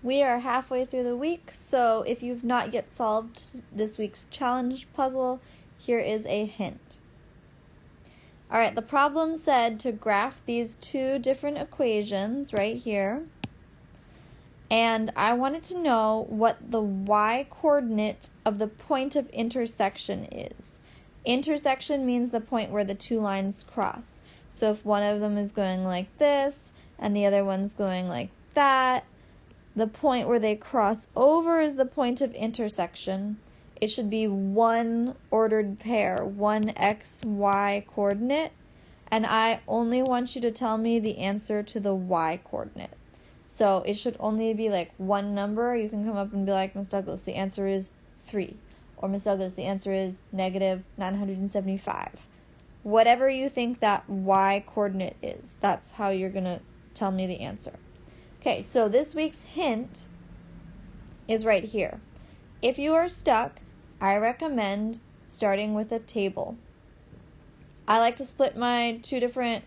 We are halfway through the week, so if you've not yet solved this week's challenge puzzle, here is a hint. Alright, the problem said to graph these two different equations right here, and I wanted to know what the y-coordinate of the point of intersection is. Intersection means the point where the two lines cross. So if one of them is going like this, and the other one's going like that, the point where they cross over is the point of intersection. It should be one ordered pair, one x, y coordinate, and I only want you to tell me the answer to the y coordinate. So it should only be like one number. You can come up and be like, Ms. Douglas, the answer is 3. Or Ms. Douglas, the answer is negative 975. Whatever you think that y coordinate is, that's how you're going to tell me the answer. Okay, so this week's hint is right here. If you are stuck, I recommend starting with a table. I like to split my two different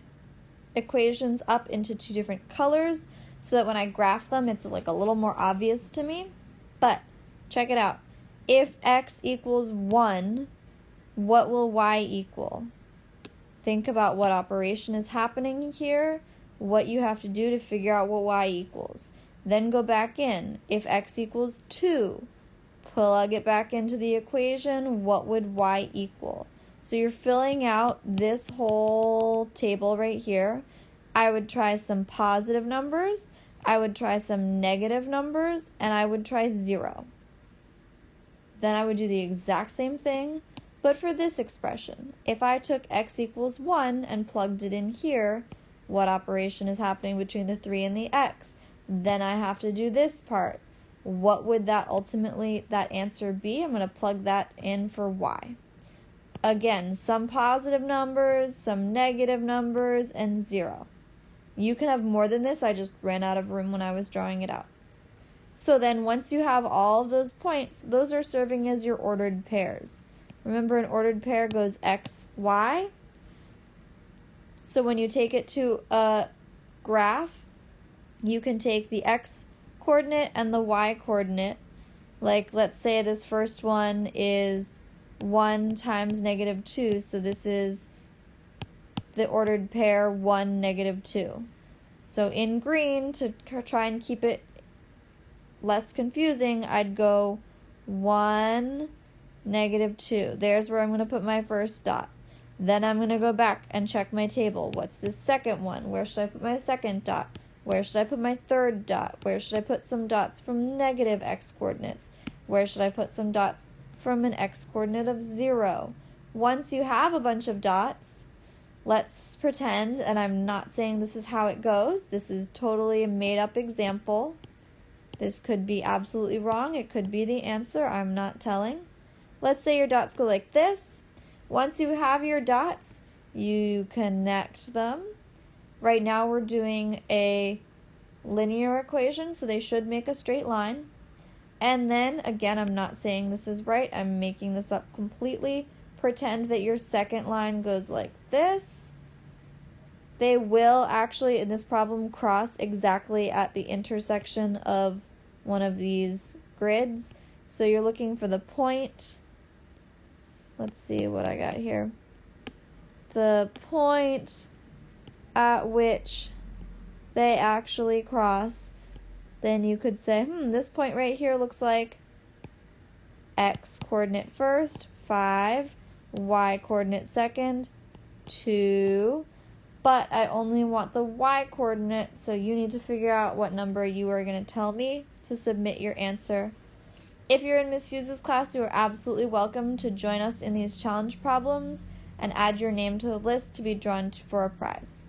equations up into two different colors so that when I graph them, it's like a little more obvious to me. But check it out. If x equals 1, what will y equal? Think about what operation is happening here, what you have to do to figure out what y equals. Then go back in. If x equals 2, plug it back into the equation, what would y equal? So you're filling out this whole table right here. I would try some positive numbers, I would try some negative numbers, and I would try 0. Then I would do the exact same thing, but for this expression. If I took x equals 1 and plugged it in here, what operation is happening between the 3 and the x? Then I have to do this part. What would that answer be? I'm going to plug that in for y. Again, some positive numbers, some negative numbers, and 0. You can have more than this. I just ran out of room when I was drawing it out. So then once you have all of those points, those are serving as your ordered pairs. Remember, an ordered pair goes x, y. So when you take it to a graph, you can take the x coordinate and the y coordinate. Like, let's say this first one is 1 times negative 2, so this is the ordered pair 1, negative 2. So in green, to try and keep it less confusing, I'd go 1, negative 2. There's where I'm going to put my first dot. Then I'm going to go back and check my table. What's the second one? Where should I put my second dot? Where should I put my third dot? Where should I put some dots from negative x coordinates? Where should I put some dots from an x coordinate of 0? Once you have a bunch of dots, let's pretend, and I'm not saying this is how it goes. This is totally a made-up example. This could be absolutely wrong. It could be the answer. I'm not telling. Let's say your dots go like this. Once you have your dots, you connect them. Right now we're doing a linear equation, so they should make a straight line. And then, again, I'm not saying this is right. I'm making this up completely. Pretend that your second line goes like this. They will actually, in this problem, cross exactly at the intersection of one of these grids. So you're looking for the point. Let's see what I got here. The point at which they actually cross. Then you could say, this point right here looks like x coordinate first, 5, y coordinate second, 2, but I only want the y coordinate, so you need to figure out what number you are going to tell me to submit your answer. If you're in Ms. Hughes' class, you are absolutely welcome to join us in these challenge problems and add your name to the list to be drawn for a prize.